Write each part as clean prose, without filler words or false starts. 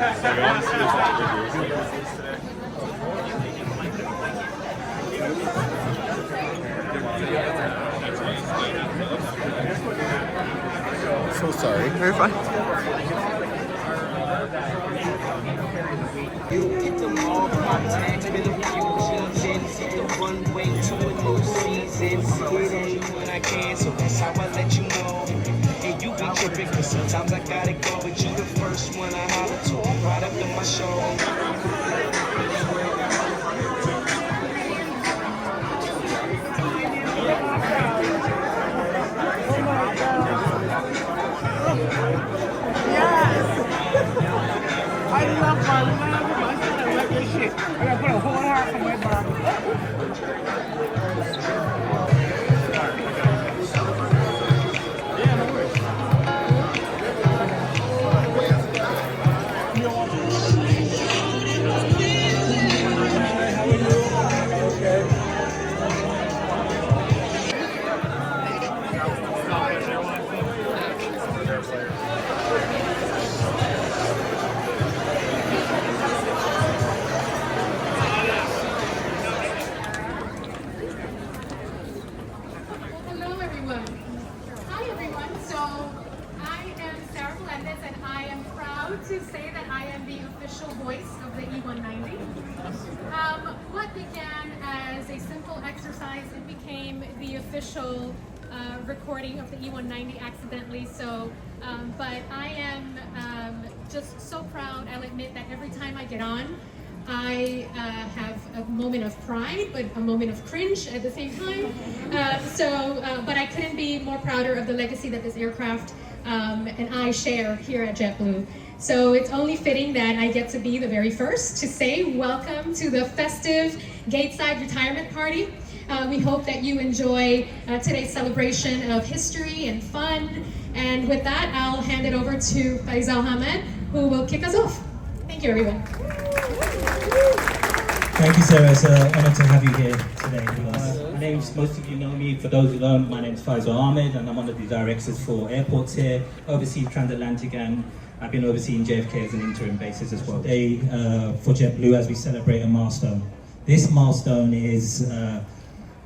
So sorry. Very fine. You get them all my tags, been a few G's in. Take the runway to a new season. Get on when I can, so that's how I let you know. And you be tripping, cause sometimes I gotta go. But you the first one I holler to, right up in my show. I love my life. I like this shit. I gotta put a whole heart on my body. To say that I am the official voice of the E190. What began as a simple exercise, it became the official recording of the E190 accidentally. So, but I am just so proud. I'll admit that every time I get on, I have a moment of pride, but a moment of cringe at the same time. But I couldn't be more prouder of the legacy that this aircraft and I share here at JetBlue. So it's only fitting that I get to be the very first to say welcome to the festive Gateside retirement party. We hope that you enjoy today's celebration of history and fun. And with that, I'll hand it over to Faisal Ahmed, who will kick us off. Thank you, everyone. Thank you, Sarah. It's an honor to have you here today with us. My name's, most of you know me. For those who don't, my name is Faisal Ahmed, and I'm one of the directors for airports here, overseas transatlantic, and I've been overseeing JFK as an interim basis as well. Today, for JetBlue, as we celebrate a milestone. This milestone is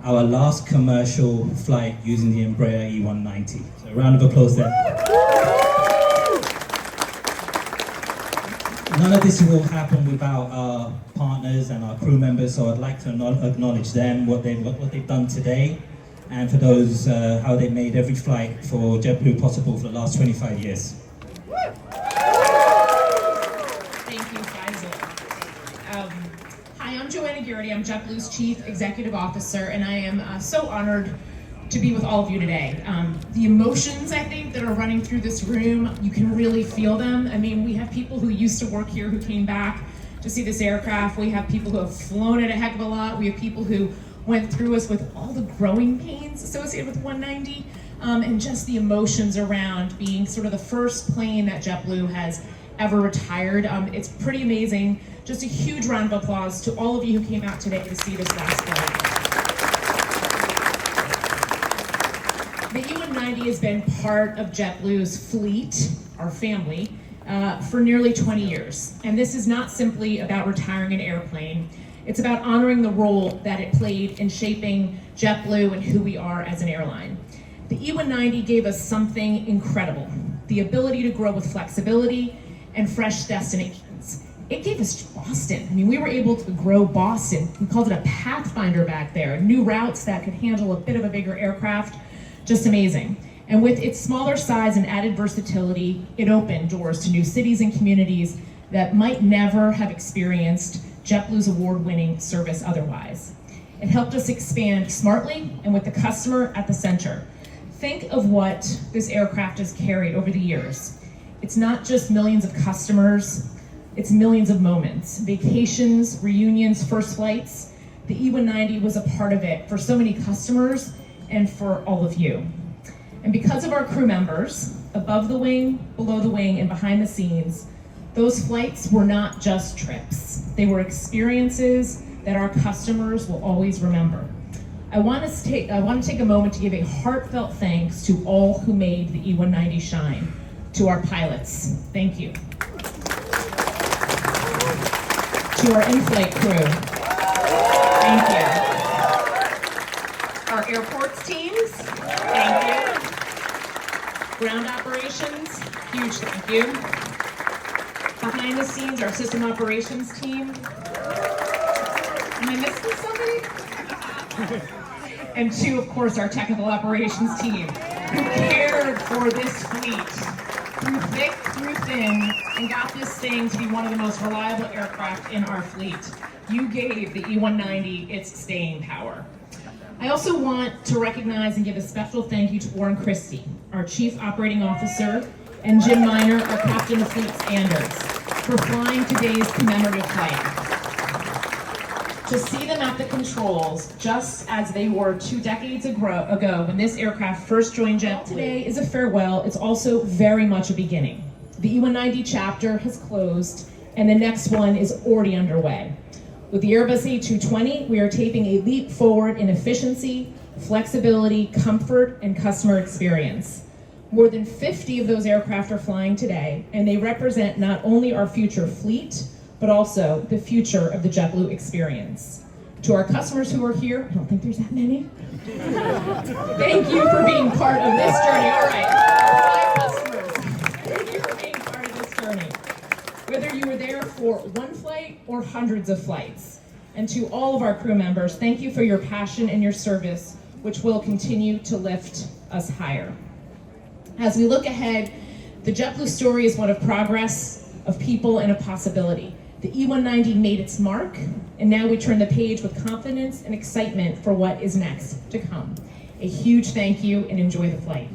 our last commercial flight using the Embraer E190. So a round of applause there. None of this will happen without our partners and our crew members, so I'd like to acknowledge them, what they've done today, and for those, how they made every flight for JetBlue possible for the last 25 years. Thank you, Faisal. Hi, I'm Joanna Geraghty. I'm JetBlue's Chief Executive Officer, and I am so honored to be with all of you today. The emotions, I think, that are running through this room, you can really feel them. I mean, we have people who used to work here who came back to see this aircraft. We have people who have flown it a heck of a lot. We have people who went through us with all the growing pains associated with 190, and just the emotions around being sort of the first plane that JetBlue has ever retired. It's pretty amazing. Just a huge round of applause to all of you who came out today to see this last flight. The E190 has been part of JetBlue's fleet, our family, for nearly 20 years. And this is not simply about retiring an airplane. It's about honoring the role that it played in shaping JetBlue and who we are as an airline. The E190 gave us something incredible, the ability to grow with flexibility and fresh destinations. It gave us Boston. I mean, we were able to grow Boston. We called it a pathfinder back there, new routes that could handle a bit of a bigger aircraft. Just amazing. And with its smaller size and added versatility, it opened doors to new cities and communities that might never have experienced JetBlue's award-winning service otherwise. It helped us expand smartly and with the customer at the center. Think of what this aircraft has carried over the years. It's not just millions of customers, it's millions of moments, vacations, reunions, first flights. The E190 was a part of it for so many customers and for all of you. And because of our crew members, above the wing, below the wing, and behind the scenes, those flights were not just trips. They were experiences that our customers will always remember. I want to take a moment to give a heartfelt thanks to all who made the E190 shine. To our pilots, thank you. To our in-flight crew, thank you. Our airports teams, thank you. Ground operations, huge thank you. Behind the scenes, our system operations team. Am I missing somebody? And two, of course, our technical operations team, who cared for this fleet through thick, through thin, and got this thing to be one of the most reliable aircraft in our fleet. You gave the E190 its staying power. I also want to recognize and give a special thank you to Warren Christie, our Chief Operating Officer, and Jim Miner, our Captain of Fleet Standards, for flying today's commemorative flight. To see them at the controls, just as they were 2 decades ago when this aircraft first joined JetBlue, today is a farewell. It's also very much a beginning. The E190 chapter has closed, and the next one is already underway. With the Airbus A220, we are taking a leap forward in efficiency, flexibility, comfort, and customer experience. More than 50 of those aircraft are flying today, and they represent not only our future fleet, but also the future of the JetBlue experience. To our customers who are here, I don't think there's that many. Thank you for being part of this journey. All right, my customers, thank you for being part of this journey. Whether you were there for one flight or hundreds of flights. And to all of our crew members, thank you for your passion and your service, which will continue to lift us higher. As we look ahead, the JetBlue story is one of progress, of people, and of possibility. The E190 made its mark, and now we turn the page with confidence and excitement for what is next to come. A huge thank you, and enjoy the flight.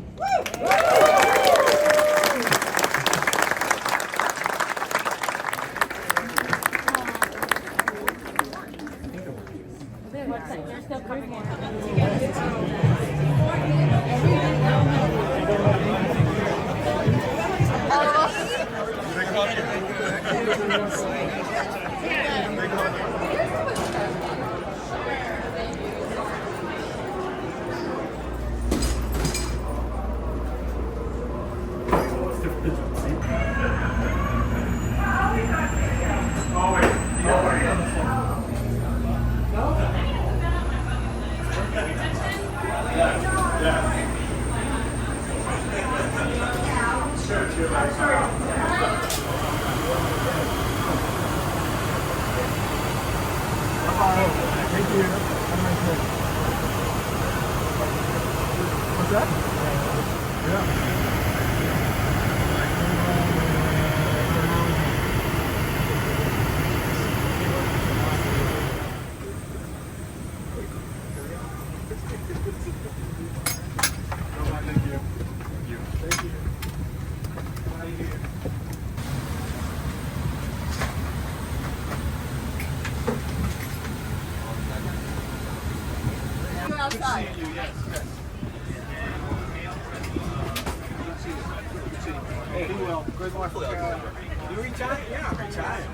You retired? Yeah, I'm retired.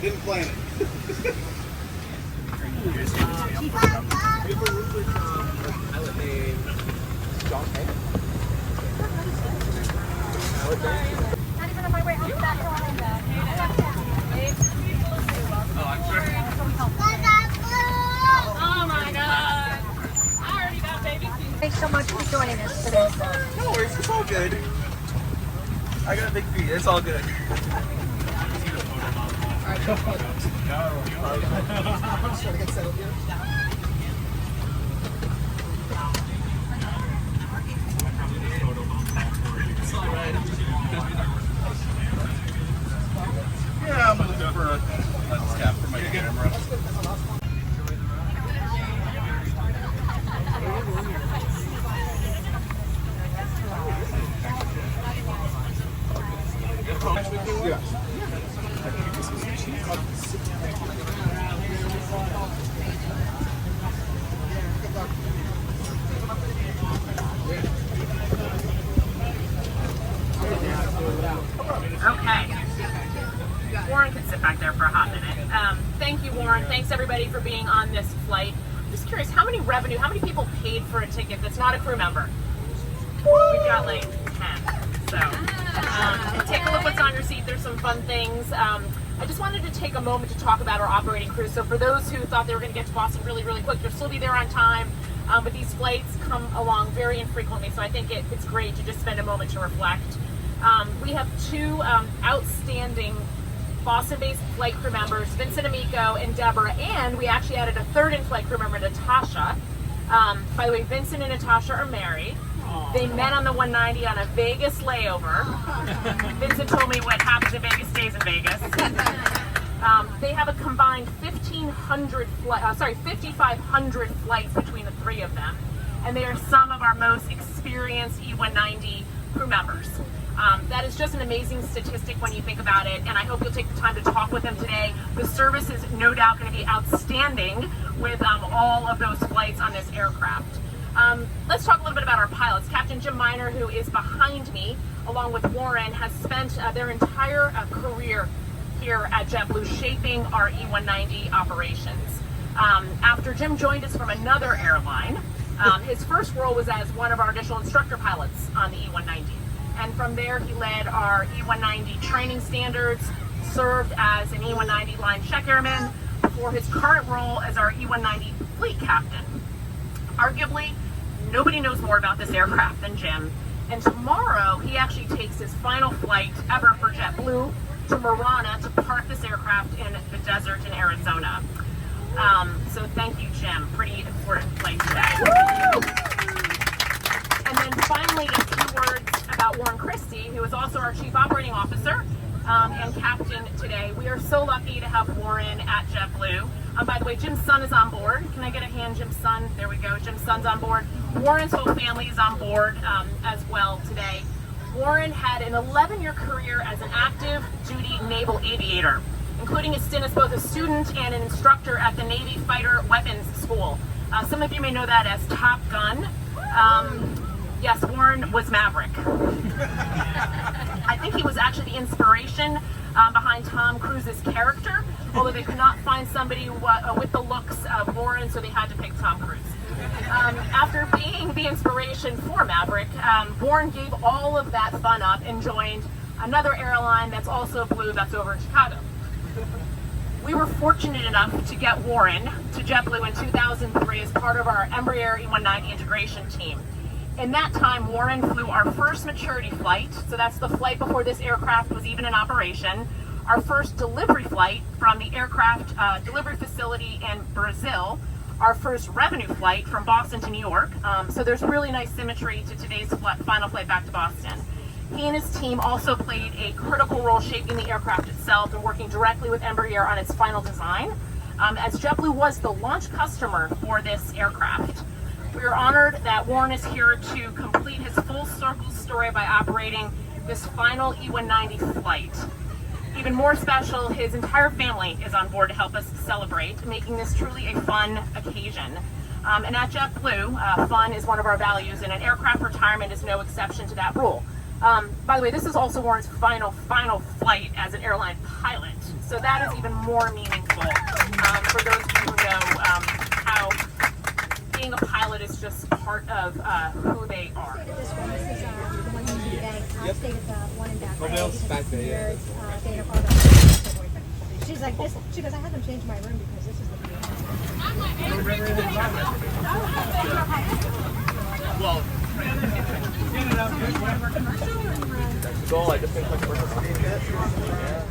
Didn't plan it. I would name John Hay. Not even on my way home back home. Oh, I'm sure. Oh my god. I already got baby feet. Thanks so much for joining us today. No worries, it's all good. I got a big feet, it's all good. Yeah, I'm looking for a cap for my camera. Yeah. Okay. Warren can sit back there for a hot minute. Thank you, Warren. Thanks everybody for being on this flight. I'm just curious, how many people paid for a ticket that's not a crew member? We've got like 10. So take a look what's on your seat. There's some fun things. I just wanted to take a moment to talk about our operating crew. So for those who thought they were going to get to Boston really, really quick, you'll still be there on time. But these flights come along very infrequently, so I think it's great to just spend a moment to reflect. We have two outstanding Boston-based flight crew members, Vincent Amico and Deborah, and we actually added a third in-flight crew member, Natasha. By the way, Vincent and Natasha are married. They met on the 190 on a Vegas layover. Vincent told me what happens in Vegas stays in Vegas. They have a combined 5,500 flights between the three of them, and they are some of our most experienced E190 crew members. That is just an amazing statistic when you think about it, and I hope you'll take the time to talk with them today. The service is no doubt going to be outstanding with all of those flights on this aircraft. Let's talk a little bit about our pilots. Captain Jim Miner, who is behind me, along with Warren, has spent their entire career here at JetBlue shaping our E190 operations. After Jim joined us from another airline, his first role was as one of our initial instructor pilots on the E190. And from there, he led our E190 training standards, served as an E190 line check airman before his current role as our E190 fleet captain. Arguably, nobody knows more about this aircraft than Jim. And tomorrow, he actually takes his final flight ever for JetBlue to Marana to park this aircraft in the desert in Arizona. So thank you, Jim. Pretty important flight today. And then finally, a few words about Warren Christie, who is also our Chief Operating Officer and Captain today. We are so lucky to have Warren at JetBlue. By the way, Jim's son is on board. Can I get a hand, Jim's son? There we go. Jim's son's on board. Warren's whole family is on board as well today. Warren had an 11-year career as an active duty naval aviator, including a stint as both a student and an instructor at the Navy Fighter Weapons School. Some of you may know that as Top Gun. Yes, Warren was Maverick. I think he was actually the inspiration behind Tom Cruise's character, although they could not find somebody with the looks of Warren, so they had to pick Tom Cruise. After being the inspiration for Maverick, Warren gave all of that fun up and joined another airline that's also blue, that's over in Chicago. We were fortunate enough to get Warren to JetBlue in 2003 as part of our Embraer E190 integration team. In that time, Warren flew our first maturity flight, so that's the flight before this aircraft was even in operation, our first delivery flight from the aircraft delivery facility in Brazil, our first revenue flight from Boston to New York. So there's really nice symmetry to today's final flight back to Boston. He and his team also played a critical role shaping the aircraft itself and working directly with Embraer on its final design, as JetBlue was the launch customer for this aircraft. We are honored that Warren is here to complete his full circle story by operating this final E190 flight. Even more special, his entire family is on board to help us celebrate, making this truly a fun occasion. And at JetBlue, fun is one of our values, and an aircraft retirement is no exception to that rule. By the way, this is also Warren's final flight as an airline pilot, so that is even more meaningful for those of you who know how being a pilot is just part of who they are. This one, this is the one in the bank. Stayed at the one in Back Bay. Back Bay, yeah. Stayed at boyfriend. She's like this. She goes, I haven't changed my room because this is the view. Well, that's the goal. I just think customer certificate. Yeah.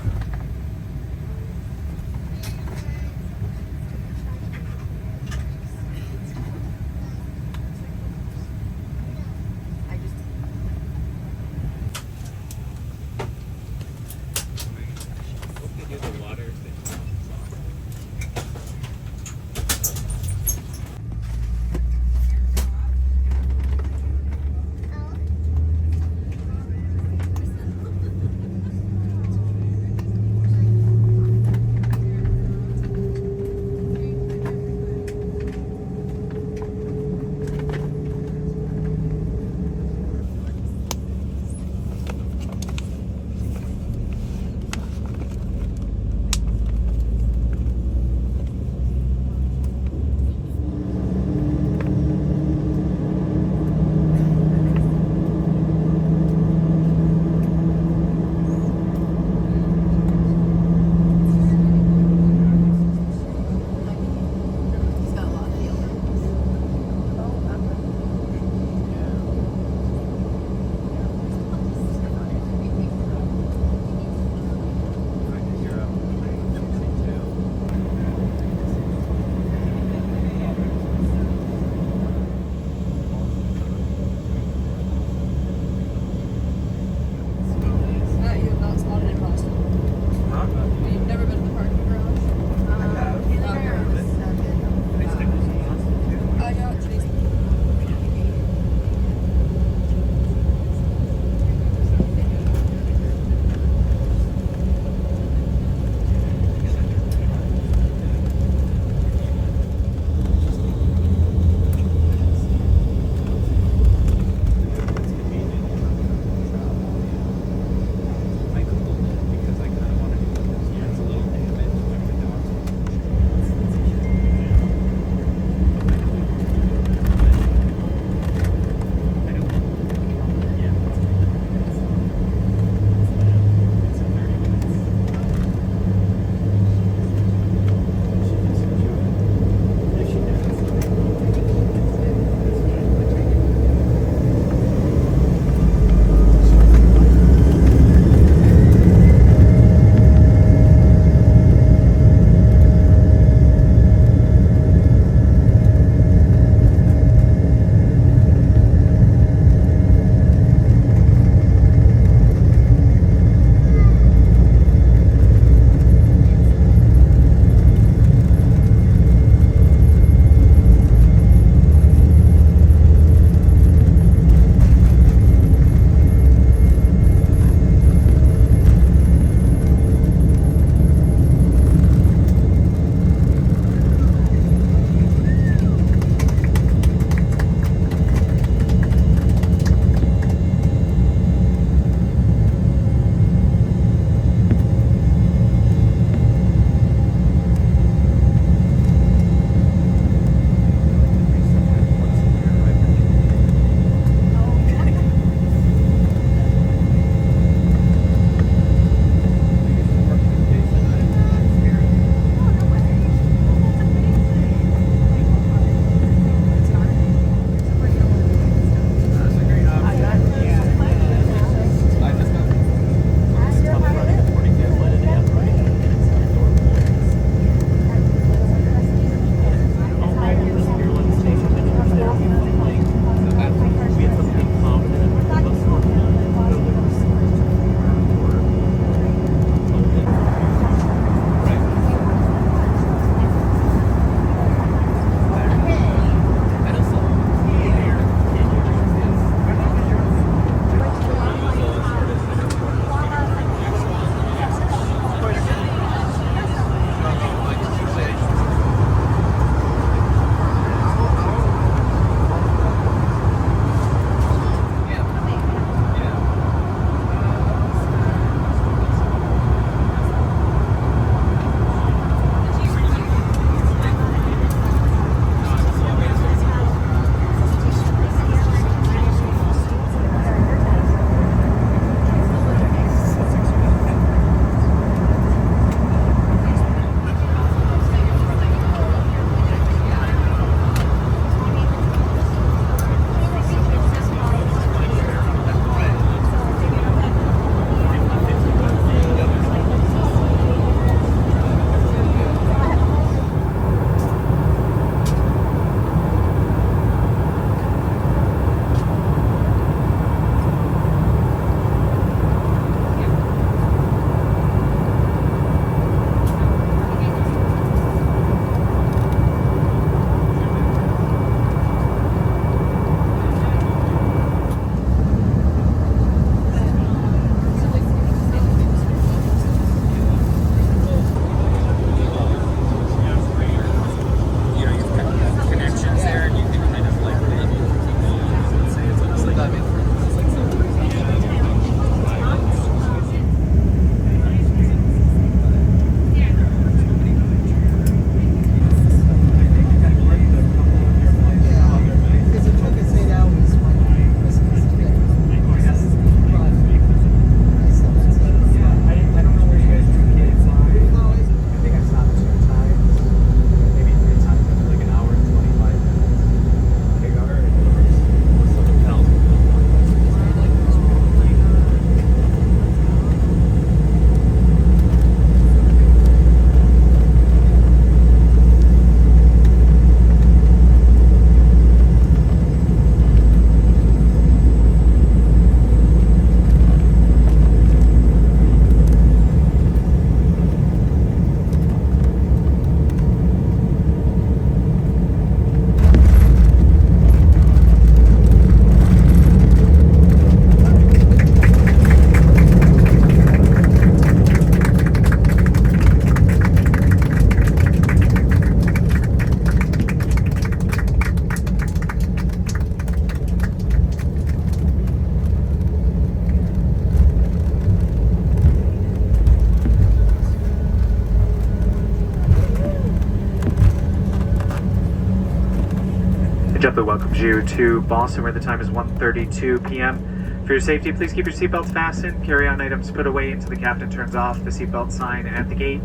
JetBlue welcomes you to Boston, where the time is 1:32 p.m. For your safety, please keep your seatbelts fastened, carry-on items put away until the captain turns off the seatbelt sign at the gate.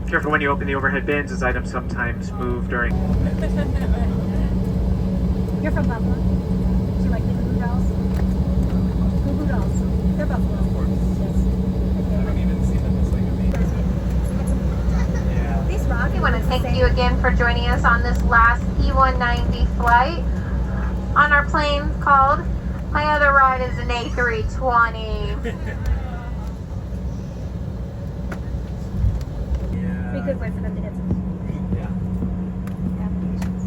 Careful when you open the overhead bins, as items sometimes move during... You're from Buffalo? So you like the Goo Goo Dolls? Goo Goo Dolls. They're Buffalo. Of course. Yes. I don't even see them as like a yeah. These rock. We want to thank you again for joining us on this last E190 flight on our plane called My Other Ride is an A320. Be a good way for them to hit some applications.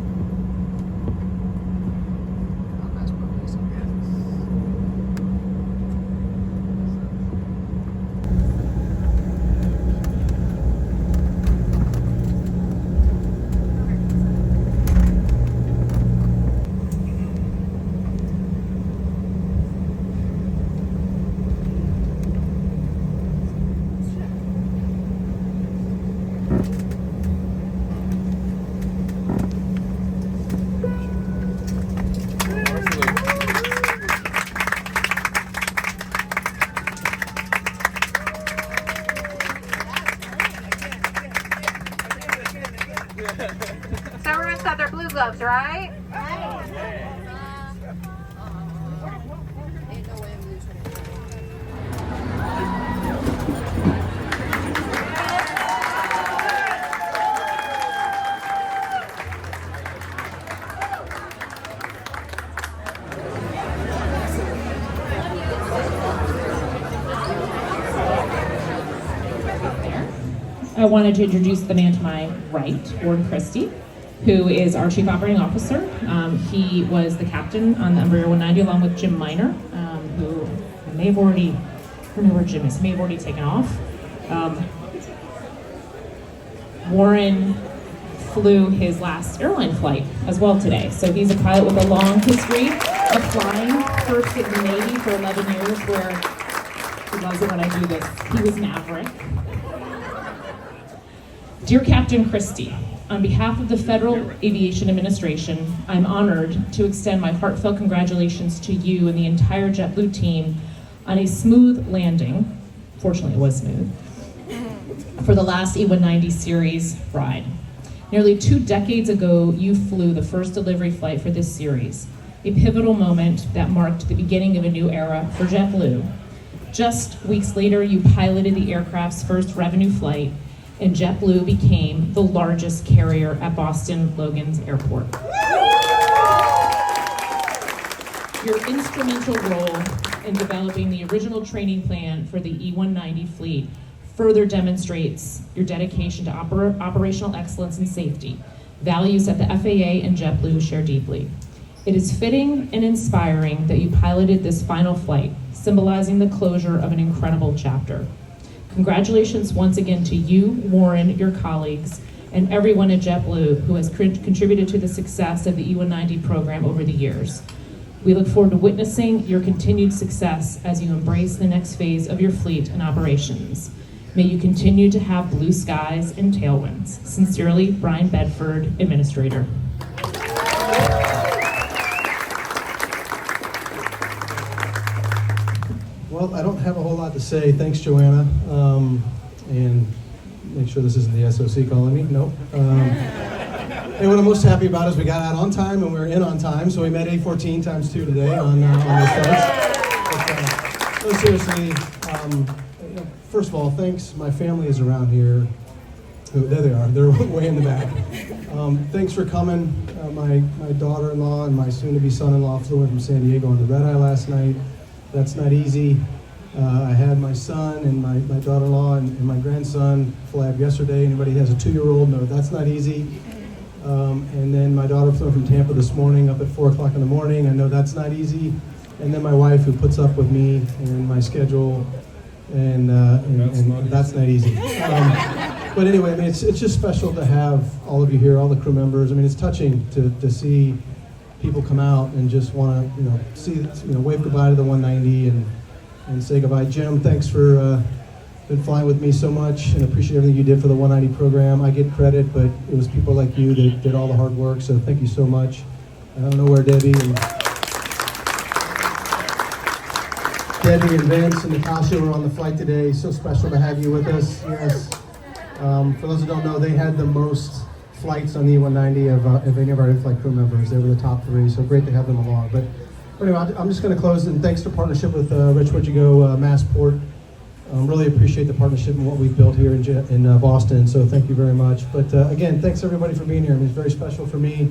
So everyone's got their blue gloves, right? I wanted to introduce the man to my right, Warren Christie, who is our Chief Operating Officer. He was the captain on the Embraer 190 along with Jim Miner, who may have already, I don't know where Jim is, he may have already taken off. Warren flew his last airline flight as well today. So he's a pilot with a long history of flying, first in the Navy for 11 years, where he loves it when I do this. He was Maverick. Dear Captain Christie, on behalf of the Federal Aviation Administration, I'm honored to extend my heartfelt congratulations to you and the entire JetBlue team on a smooth landing, fortunately it was smooth, for the last E190 series ride. Nearly 2 decades ago, you flew the first delivery flight for this series, a pivotal moment that marked the beginning of a new era for JetBlue. Just weeks later, you piloted the aircraft's first revenue flight, and JetBlue became the largest carrier at Boston Logan's Airport. Your instrumental role in developing the original training plan for the E190 fleet further demonstrates your dedication to operational excellence and safety, values that the FAA and JetBlue share deeply. It is fitting and inspiring that you piloted this final flight, symbolizing the closure of an incredible chapter. Congratulations once again to you, Warren, your colleagues, and everyone at JetBlue who has contributed to the success of the E190 program over the years. We look forward to witnessing your continued success as you embrace the next phase of your fleet and operations. May you continue to have blue skies and tailwinds. Sincerely, Brian Bedford, Administrator. Well, I don't have a whole lot to say. Thanks, Joanna. And make sure this isn't the SOC calling me. Nope. And what I'm most happy about is we got out on time and we were in on time, so we met A14 times 2 today on this flight. No, seriously, first of all, thanks. My family is around here. Oh, there they are. They're way in the back. Thanks for coming. My daughter-in-law and my soon-to-be son-in-law flew in from San Diego on the red-eye last night. That's not easy. I had my son and my daughter-in-law and my grandson fly up yesterday. Anybody who has a 2-year-old knows that's not easy. And then my daughter flew from Tampa this morning up at 4 o'clock in the morning. I know that's not easy. And then my wife, who puts up with me and my schedule, and that's not easy. But anyway, I mean, it's just special to have all of you here, all the crew members. I mean, it's touching to see people come out and just want to, wave goodbye to the 190 and say goodbye. Jim, thanks for been flying with me so much and appreciate everything you did for the 190 program. I get credit, but it was people like you that did all the hard work, so thank you so much. I don't know where Debbie and Vince and Natasha were on the flight today. So special to have you with us. Yes. For those who don't know, they had the most flights on the E190 of any of our in-flight crew members. They were the top 3, so great to have them along. But anyway, I'm just going to close, and thanks to partnership with Rich Woodyago, Massport. Really appreciate the partnership and what we've built here in Boston, so thank you very much. But again, thanks everybody for being here. I mean, it's very special for me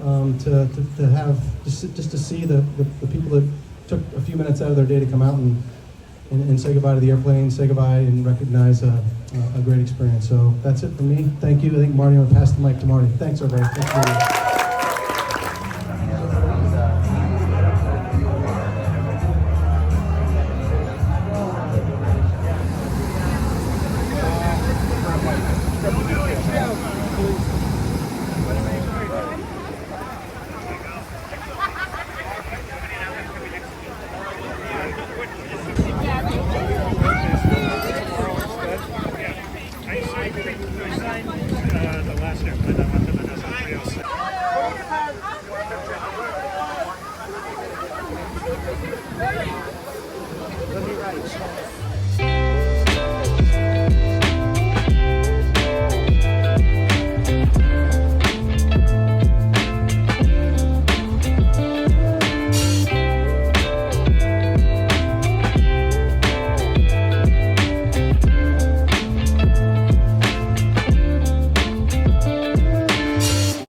to have, just to see the people that took a few minutes out of their day to come out and say goodbye to the airplane, say goodbye and recognize a great experience. So that's it for me. Thank you. I think Marty, I'm going to pass the mic to Marty. Thanks everybody. Thanks for being here. Let me write.